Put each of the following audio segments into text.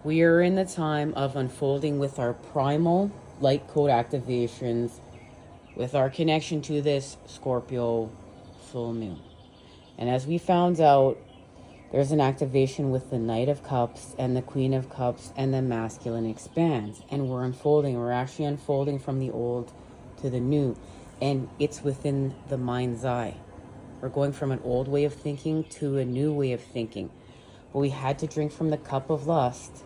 We are in the time of unfolding with our primal light code activations, with our connection to this Scorpio full moon. And as we found out, there's an activation with the Knight of Cups and the Queen of Cups, and the masculine expands. And we're unfolding. We're actually unfolding from the old to the new. And it's within the mind's eye. We're going from an old way of thinking to a new way of thinking. But we had to drink from the cup of lust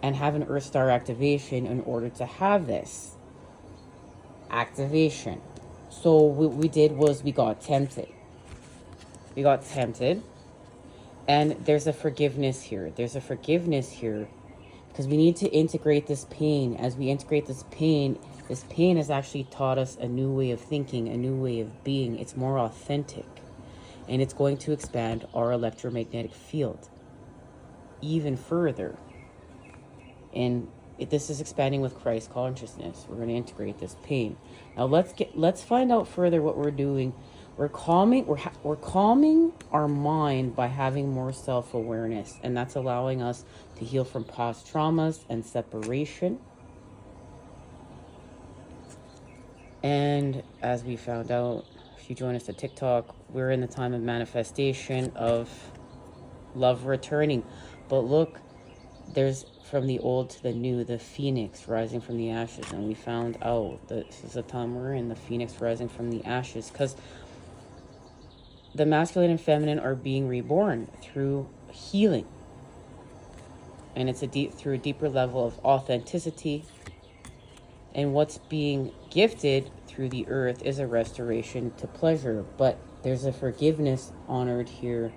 and have an Earth Star activation in order to have this activation. So what we did was we got tempted. We got tempted. And there's a forgiveness here. There's a forgiveness here because we need to integrate this pain. As we integrate this pain has actually taught us a new way of thinking, a new way of being. It's more authentic. And it's going to expand our electromagnetic field even further. And this is expanding with Christ consciousness. We're going to integrate this pain. Now let's find out further what we're doing. We're calming our mind by having more self-awareness, and that's allowing us to heal from past traumas and separation. And as we found out, if you join us at TikTok, we're in the time of manifestation of love returning. But look, there's from the old to the new, the phoenix rising from the ashes. And we found out that this is the time we're in, the phoenix rising from the ashes, because the masculine and feminine are being reborn through healing. And it's through a deeper level of authenticity. And what's being gifted through the earth is a restoration to pleasure. But there's a forgiveness honored here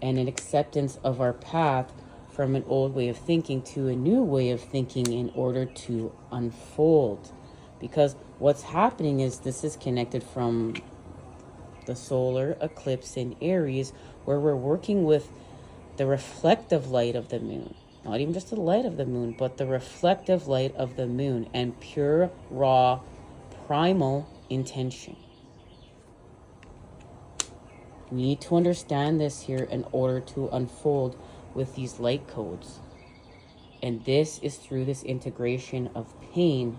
and an acceptance of our path from an old way of thinking to a new way of thinking in order to unfold. Because what's happening is this is connected from the solar eclipse in Aries, where we're working with the reflective light of the moon. Not even just the light of the moon, but the reflective light of the moon and pure, raw, primal intention. We need to understand this here in order to unfold with these light codes. And this is through this integration of pain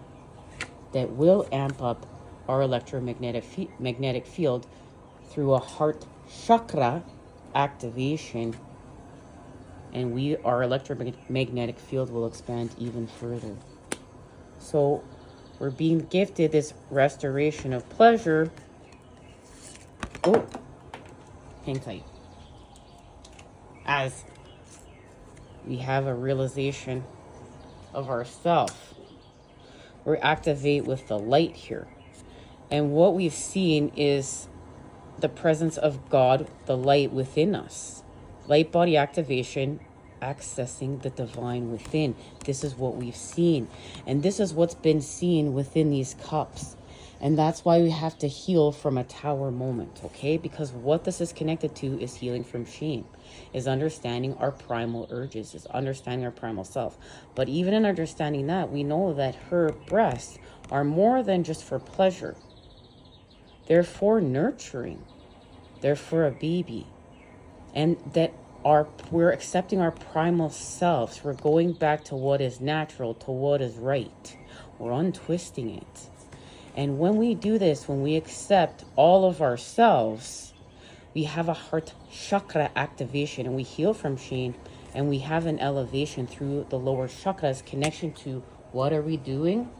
that will amp up our electromagnetic field through a heart chakra activation, and our electromagnetic field will expand even further. So we're being gifted this restoration of pleasure. Oh, hang tight. As we have a realization of ourself, we activate with the light here. And what we've seen is the presence of God, the light within us. Light body activation, accessing the divine within. This is what we've seen. And this is what's been seen within these cups. And that's why we have to heal from a tower moment, okay? Because what this is connected to is healing from shame, is understanding our primal urges, is understanding our primal self. But even in understanding that, we know that her breasts are more than just for pleasure. They're for nurturing. They're for a baby. And that we're accepting our primal selves. We're going back to what is natural, to what is right. We're untwisting it. And when we do this, when we accept all of ourselves, we have a heart chakra activation, and we heal from shame, and we have an elevation through the lower chakras, connection to what are we doing?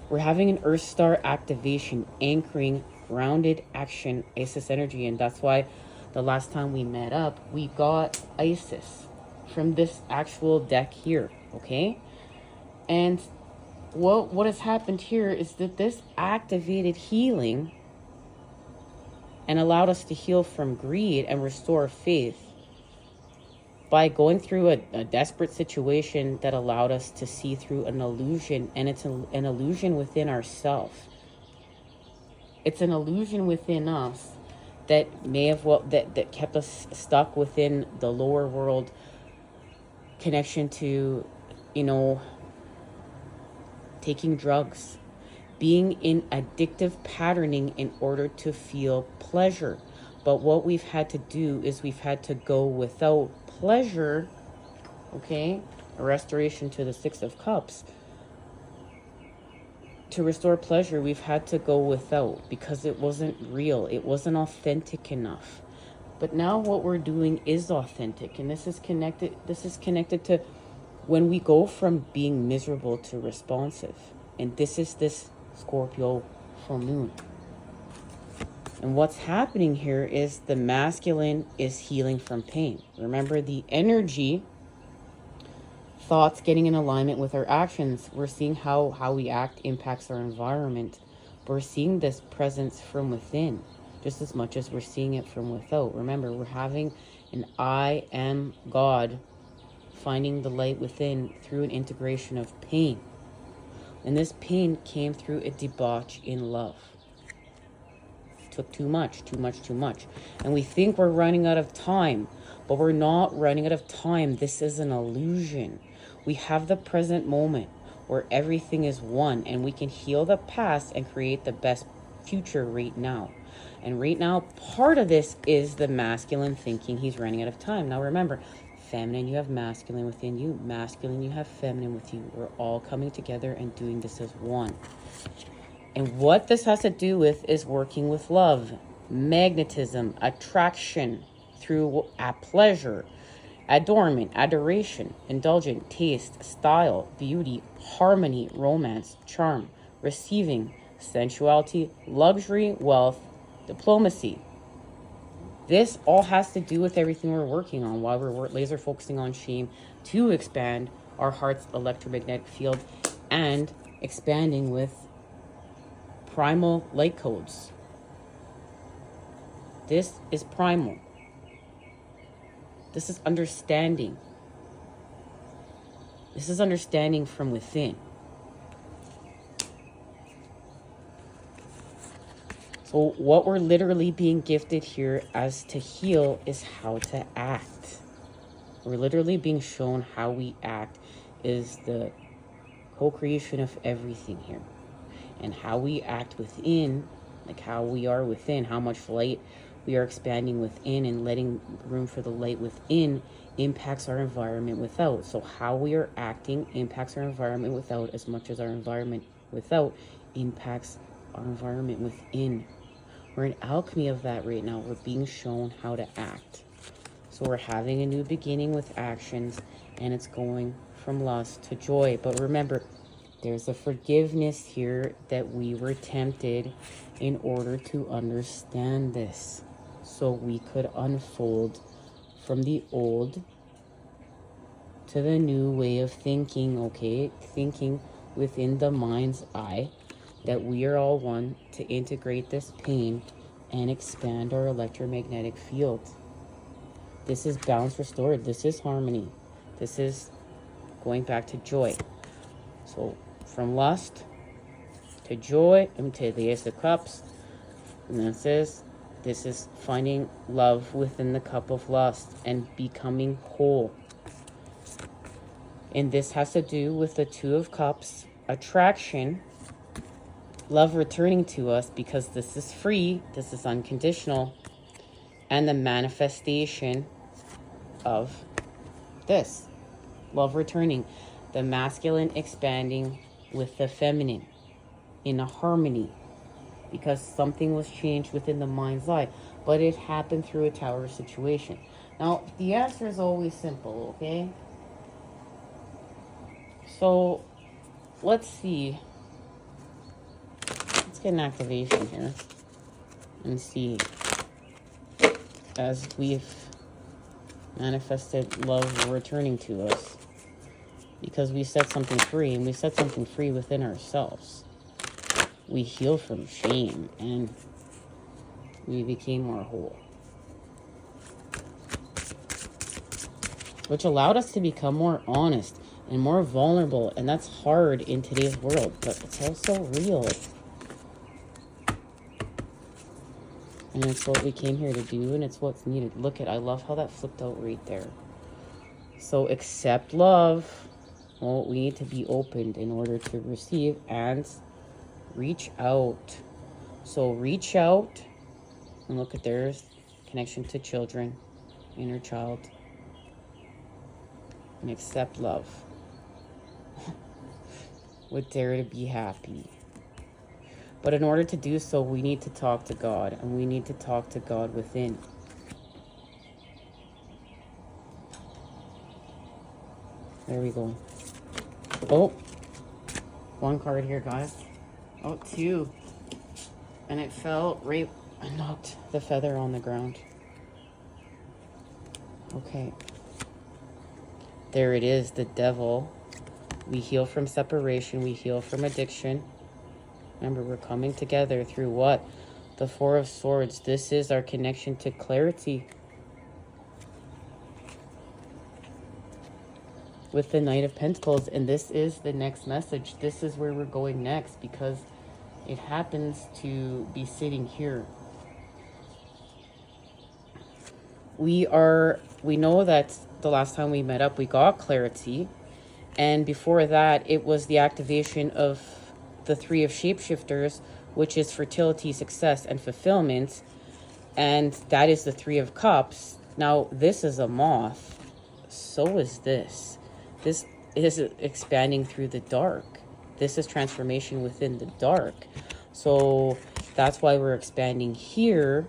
We're having an Earth Star activation, anchoring, grounded action, Isis energy. And that's why the last time we met up, we got Isis from this actual deck here, okay? And what has happened here is that this activated healing and allowed us to heal from greed and restore faith by going through a desperate situation that allowed us to see through an illusion. And it's an illusion within ourselves. It's an illusion within us that may have that kept us stuck within the lower world connection to, taking drugs, being in addictive patterning in order to feel pleasure. But what we've had to do is we've had to go without pleasure, okay, a restoration to the Six of Cups. To restore pleasure, we've had to go without because it wasn't real. It wasn't authentic enough. But now what we're doing is authentic, and this is connected to when we go from being miserable to responsive. And this is this Scorpio full moon. And what's happening here is the masculine is healing from pain. Remember, the energy, thoughts getting in alignment with our actions. We're seeing how we act impacts our environment. We're seeing this presence from within just as much as we're seeing it from without. Remember, we're having an I am God, finding the light within through an integration of pain. And this pain came through a debauch in love. Took too much. And we think we're running out of time, but we're not running out of time. This is an illusion. We have the present moment where everything is one, and we can heal the past and create the best future right now. And right now, part of this is the masculine thinking he's running out of time. Now remember, feminine, you have masculine within you. Masculine, you have feminine with you. We're all coming together and doing this as one. And what this has to do with is working with love, magnetism, attraction through a pleasure, adornment, adoration, indulgent, taste, style, beauty, harmony, romance, charm, receiving, sensuality, luxury, wealth, diplomacy. This all has to do with everything we're working on while we're laser focusing on shame to expand our heart's electromagnetic field and expanding with primal light codes. This is primal. This is understanding. This is understanding from within. So what we're literally being gifted here as to heal is how to act. We're literally being shown how we act is the co-creation of everything here. And how we act within, like how we are within, how much light we are expanding within and letting room for the light within impacts our environment without. So how we are acting impacts our environment without as much as our environment without impacts our environment within. We're in alchemy of that right now. We're being shown how to act. So we're having a new beginning with actions, and it's going from lust to joy. But remember, there's a forgiveness here that we were tempted in order to understand this. So we could unfold from the old to the new way of thinking, okay? Thinking within the mind's eye that we are all one to integrate this pain and expand our electromagnetic field. This is balance restored. This is harmony. This is going back to joy. So from lust to joy and to the Ace of Cups. And this is finding love within the cup of lust and becoming whole. And this has to do with the Two of Cups, attraction, love returning to us because this is free, this is unconditional, and the manifestation of this, love returning, the masculine expanding with the feminine in a harmony because something was changed within the mind's eye, but it happened through a tower situation. Now, the answer is always simple, okay? So, let's see. Let's get an activation here and see as we've manifested love returning to us. Because we set something free, and we set something free within ourselves. We healed from shame, and we became more whole. Which allowed us to become more honest and more vulnerable, and that's hard in today's world, but it's also real. And it's what we came here to do, and it's what's needed. Look at, I love how that flipped out right there. So accept love. Well, we need to be opened in order to receive and reach out. So reach out and look at there's connection to children, inner child. and accept love. We dare to be happy. But in order to do so, we need to talk to God, and we need to talk to God within. There we go. Oh, one card here, guys. Oh, two. And it fell right, I knocked the feather on the ground. Okay. There it is, the devil. We heal from separation. We heal from addiction. Remember, we're coming together through what? The Four of Swords. This is our connection to clarity. With the Knight of Pentacles. And this is the next message. This is where we're going next, because it happens to be sitting here. We know that the last time we met up, we got clarity. And before that, it was the activation of the Three of Shapeshifters, which is fertility, success, and fulfillment. And that is the Three of Cups. Now, this is a moth. So is this. This is expanding through the dark. This is transformation within the dark. So that's why we're expanding here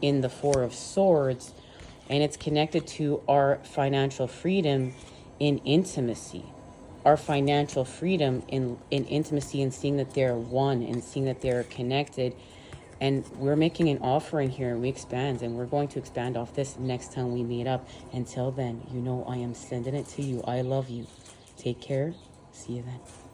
in the Four of Swords. And it's connected to our financial freedom in intimacy. Our financial freedom in intimacy, and seeing that they're one, and seeing that they're connected. And we're making an offering here, and we expand, and we're going to expand off this next time we meet up. Until then, you know I am sending it to you. I love you. Take care. See you then.